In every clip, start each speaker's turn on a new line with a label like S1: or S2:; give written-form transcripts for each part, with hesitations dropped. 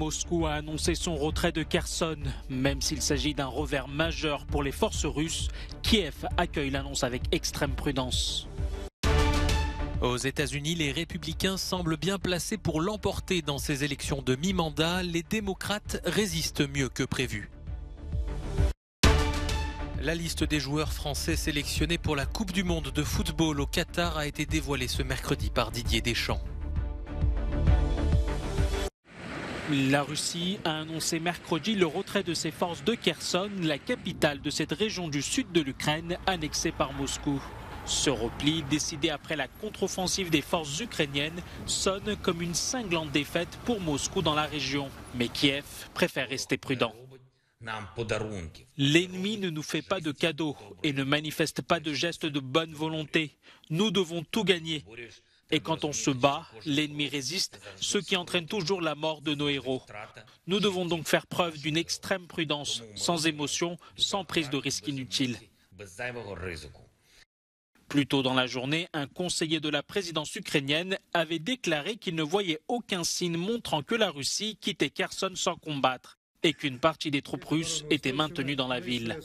S1: Moscou a annoncé son retrait de Kherson. Même s'il s'agit d'un revers majeur pour les forces russes, Kiev accueille l'annonce avec extrême prudence.
S2: Aux États-Unis, les républicains semblent bien placés pour l'emporter dans ces élections de mi-mandat. Les démocrates résistent mieux que prévu. La liste des joueurs français sélectionnés pour la Coupe du monde de football au Qatar a été dévoilée ce mercredi par Didier Deschamps.
S1: La Russie a annoncé mercredi le retrait de ses forces de Kherson, la capitale de cette région du sud de l'Ukraine annexée par Moscou. Ce repli, décidé après la contre-offensive des forces ukrainiennes, sonne comme une cinglante défaite pour Moscou dans la région. Mais Kiev préfère rester prudent. L'ennemi ne nous fait pas de cadeaux et ne manifeste pas de gestes de bonne volonté. Nous devons tout gagner. Et quand on se bat, l'ennemi résiste, ce qui entraîne toujours la mort de nos héros. Nous devons donc faire preuve d'une extrême prudence, sans émotion, sans prise de risque inutile. Plus tôt dans la journée, un conseiller de la présidence ukrainienne avait déclaré qu'il ne voyait aucun signe montrant que la Russie quittait Kherson sans combattre et qu'une partie des troupes russes était maintenue dans la ville.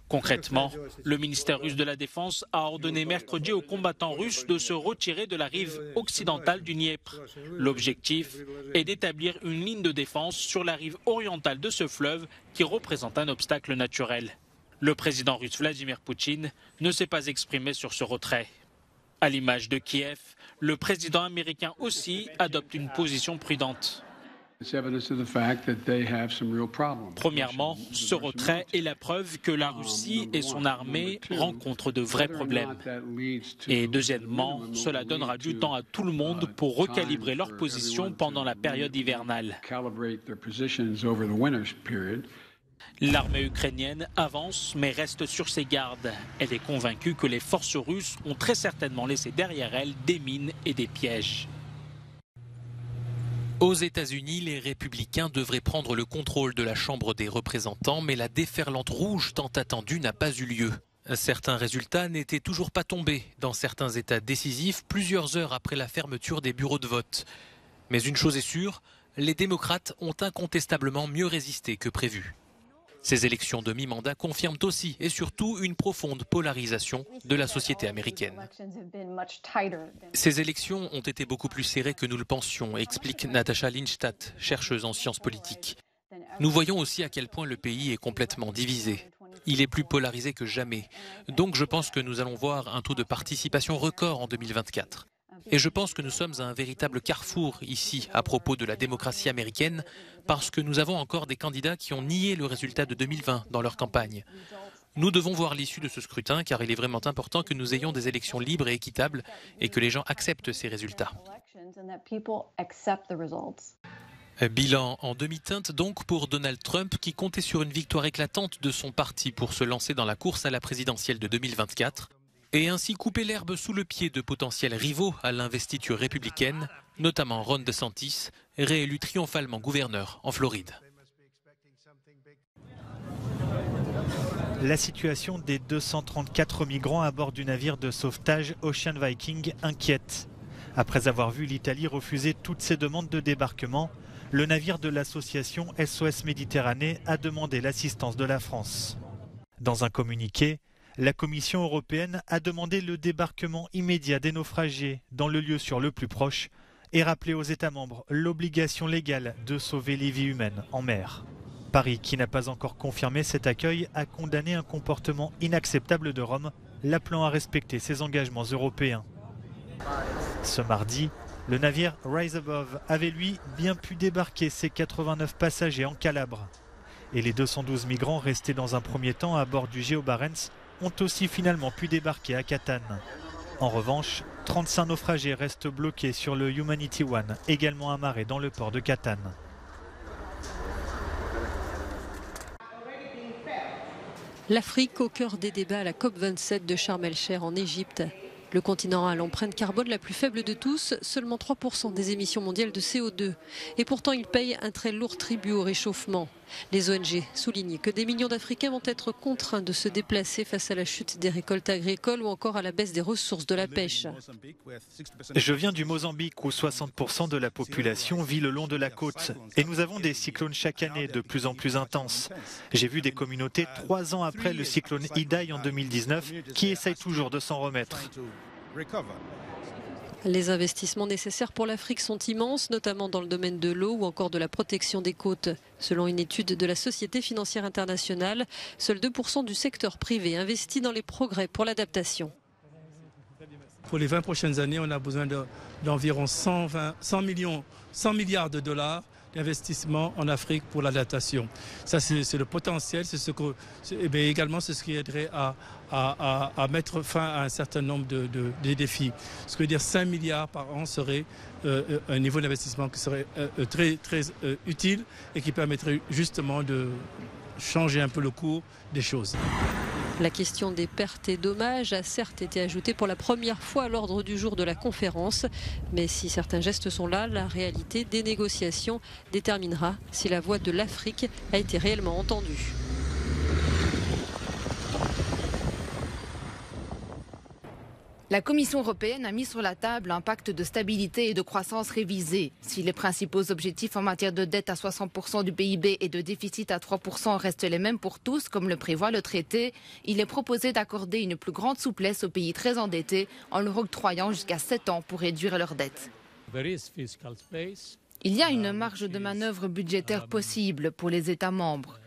S1: Concrètement, le ministère russe de la Défense a ordonné mercredi aux combattants russes de se retirer de la rive occidentale du Dniepr. L'objectif est d'établir une ligne de défense sur la rive orientale de ce fleuve qui représente un obstacle naturel. Le président russe Vladimir Poutine ne s'est pas exprimé sur ce retrait. À l'image de Kiev, le président américain aussi adopte une position prudente. Premièrement, ce retrait est la preuve que la Russie et son armée rencontrent de vrais problèmes. Et deuxièmement, cela donnera du temps à tout le monde pour recalibrer leur position pendant la période hivernale. L'armée ukrainienne avance mais reste sur ses gardes. Elle est convaincue que les forces russes ont très certainement laissé derrière elles des mines et des pièges.
S2: Aux États-Unis, les républicains devraient prendre le contrôle de la Chambre des représentants, mais la déferlante rouge tant attendue n'a pas eu lieu. Certains résultats n'étaient toujours pas tombés dans certains États décisifs plusieurs heures après la fermeture des bureaux de vote. Mais une chose est sûre, les démocrates ont incontestablement mieux résisté que prévu. Ces élections de mi-mandat confirment aussi et surtout une profonde polarisation de la société américaine. Ces élections ont été beaucoup plus serrées que nous le pensions, explique Natasha Lindstadt, chercheuse en sciences politiques. Nous voyons aussi à quel point le pays est complètement divisé. Il est plus polarisé que jamais. Donc je pense que nous allons voir un taux de participation record en 2024. Et je pense que nous sommes à un véritable carrefour ici à propos de la démocratie américaine parce que nous avons encore des candidats qui ont nié le résultat de 2020 dans leur campagne. Nous devons voir l'issue de ce scrutin car il est vraiment important que nous ayons des élections libres et équitables et que les gens acceptent ces résultats. Bilan en demi-teinte donc pour Donald Trump qui comptait sur une victoire éclatante de son parti pour se lancer dans la course à la présidentielle de 2024. Et ainsi couper l'herbe sous le pied de potentiels rivaux à l'investiture républicaine, notamment Ron DeSantis, réélu triomphalement gouverneur en Floride.
S3: La situation des 234 migrants à bord du navire de sauvetage Ocean Viking inquiète. Après avoir vu l'Italie refuser toutes ses demandes de débarquement, le navire de l'association SOS Méditerranée a demandé l'assistance de la France. Dans un communiqué, la Commission européenne a demandé le débarquement immédiat des naufragés dans le lieu sûr le plus proche et rappelé aux États membres l'obligation légale de sauver les vies humaines en mer. Paris, qui n'a pas encore confirmé cet accueil, a condamné un comportement inacceptable de Rome, l'appelant à respecter ses engagements européens. Ce mardi, le navire Rise Above avait lui bien pu débarquer ses 89 passagers en Calabre. Et les 212 migrants restés dans un premier temps à bord du Géo Barents ont aussi finalement pu débarquer à Catane. En revanche, 35 naufragés restent bloqués sur le Humanity One, également amarré dans le port de Catane.
S4: L'Afrique au cœur des débats à la COP27 de Sharm el-Cheikh en Égypte. Le continent a l'empreinte carbone la plus faible de tous, seulement 3% des émissions mondiales de CO2. Et pourtant, il paye un très lourd tribut au réchauffement. Les ONG soulignent que des millions d'Africains vont être contraints de se déplacer face à la chute des récoltes agricoles ou encore à la baisse des ressources de la pêche.
S3: Je viens du Mozambique où 60% de la population vit le long de la côte. Et nous avons des cyclones chaque année de plus en plus intenses. J'ai vu des communautés 3 ans après le cyclone Idai en 2019 qui essayent toujours de s'en remettre.
S4: Les investissements nécessaires pour l'Afrique sont immenses, notamment dans le domaine de l'eau ou encore de la protection des côtes. Selon une étude de la Société financière internationale, seuls 2% du secteur privé investit dans les progrès pour l'adaptation.
S5: Pour les 20 prochaines années, on a besoin d'environ 100 milliards de dollars d'investissement en Afrique pour l'adaptation. Ça, c'est le potentiel, également c'est ce qui aiderait à mettre fin à un certain nombre de défis. Ce qui veut dire 5 milliards par an serait un niveau d'investissement qui serait très utile et qui permettrait justement de changer un peu le cours des choses.
S4: La question des pertes et dommages a certes été ajoutée pour la première fois à l'ordre du jour de la conférence. Mais si certains gestes sont là, la réalité des négociations déterminera si la voix de l'Afrique a été réellement entendue.
S6: La Commission européenne a mis sur la table un pacte de stabilité et de croissance révisé. Si les principaux objectifs en matière de dette à 60% du PIB et de déficit à 3% restent les mêmes pour tous, comme le prévoit le traité, il est proposé d'accorder une plus grande souplesse aux pays très endettés en leur octroyant jusqu'à 7 ans pour réduire leurs dettes. Il y a une marge de manœuvre budgétaire possible pour les États membres,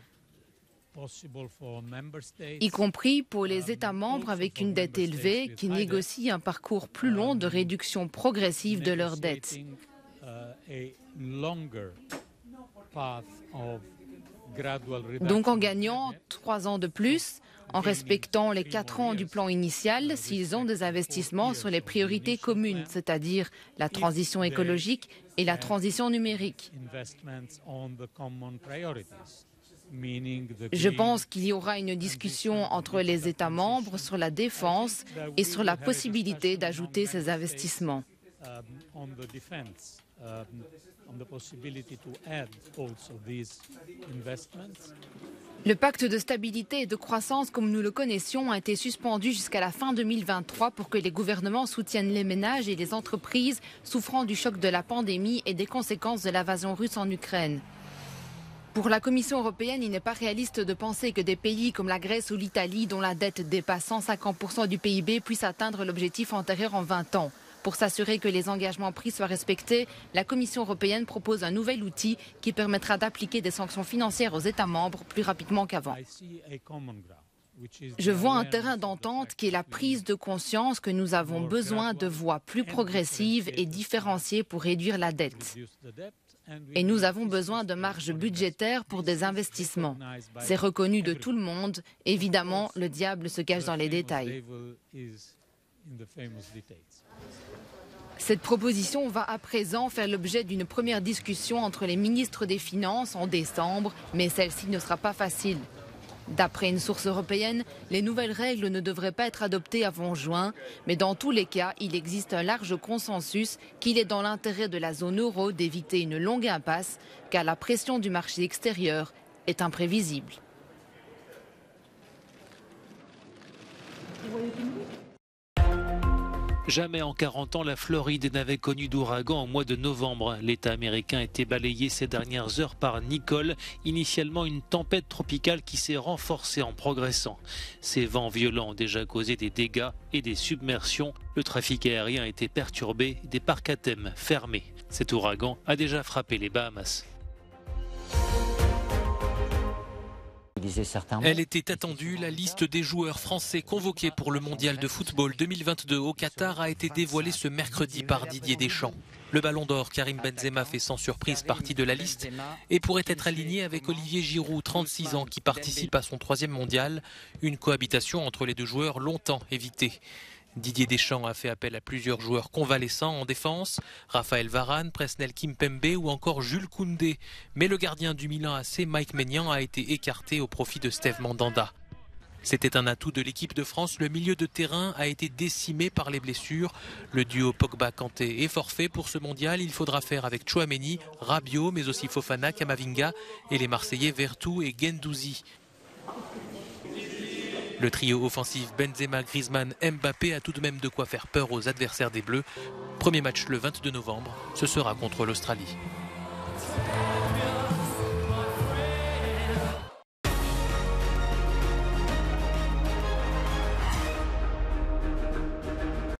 S6: y compris pour les États membres avec une dette élevée qui négocient un parcours plus long de réduction progressive de leurs dettes. Donc en gagnant 3 ans de plus, en respectant les 4 ans du plan initial, s'ils ont des investissements sur les priorités communes, c'est-à-dire la transition écologique et la transition numérique. Je pense qu'il y aura une discussion entre les États membres sur la défense et sur la possibilité d'ajouter ces investissements. Le pacte de stabilité et de croissance, comme nous le connaissions, a été suspendu jusqu'à la fin 2023 pour que les gouvernements soutiennent les ménages et les entreprises souffrant du choc de la pandémie et des conséquences de l'invasion russe en Ukraine. Pour la Commission européenne, il n'est pas réaliste de penser que des pays comme la Grèce ou l'Italie, dont la dette dépasse 150% du PIB, puissent atteindre l'objectif antérieur en 20 ans. Pour s'assurer que les engagements pris soient respectés, la Commission européenne propose un nouvel outil qui permettra d'appliquer des sanctions financières aux États membres plus rapidement qu'avant. Je vois un terrain d'entente qui est la prise de conscience que nous avons besoin de voies plus progressives et différenciées pour réduire la dette. Et nous avons besoin de marges budgétaires pour des investissements. C'est reconnu de tout le monde. Évidemment, le diable se cache dans les détails. Cette proposition va à présent faire l'objet d'une première discussion entre les ministres des Finances en décembre, mais celle-ci ne sera pas facile. D'après une source européenne, les nouvelles règles ne devraient pas être adoptées avant juin, mais dans tous les cas, il existe un large consensus qu'il est dans l'intérêt de la zone euro d'éviter une longue impasse, car la pression du marché extérieur est imprévisible.
S2: Jamais en 40 ans, la Floride n'avait connu d'ouragan au mois de novembre. L'État américain était balayé ces dernières heures par Nicole, initialement une tempête tropicale qui s'est renforcée en progressant. Ces vents violents ont déjà causé des dégâts et des submersions. Le trafic aérien a été perturbé, des parcs à thème fermés. Cet ouragan a déjà frappé les Bahamas. Elle était attendue, la liste des joueurs français convoqués pour le mondial de football 2022 au Qatar a été dévoilée ce mercredi par Didier Deschamps. Le ballon d'or, Karim Benzema fait sans surprise partie de la liste et pourrait être aligné avec Olivier Giroud, 36 ans, qui participe à son 3e mondial. Une cohabitation entre les deux joueurs longtemps évitée. Didier Deschamps a fait appel à plusieurs joueurs convalescents en défense, Raphaël Varane, Presnel Kimpembe ou encore Jules Koundé. Mais le gardien du Milan AC, Mike Maignan, a été écarté au profit de Steve Mandanda. C'était un atout de l'équipe de France. Le milieu de terrain a été décimé par les blessures. Le duo Pogba-Kanté est forfait pour ce mondial. Il faudra faire avec Tchouaméni, Rabiot, mais aussi Fofana, Camavinga et les Marseillais Vertou et Guendouzi. Le trio offensif Benzema, Griezmann, Mbappé a tout de même de quoi faire peur aux adversaires des Bleus. Premier match le 22 novembre, ce sera contre l'Australie.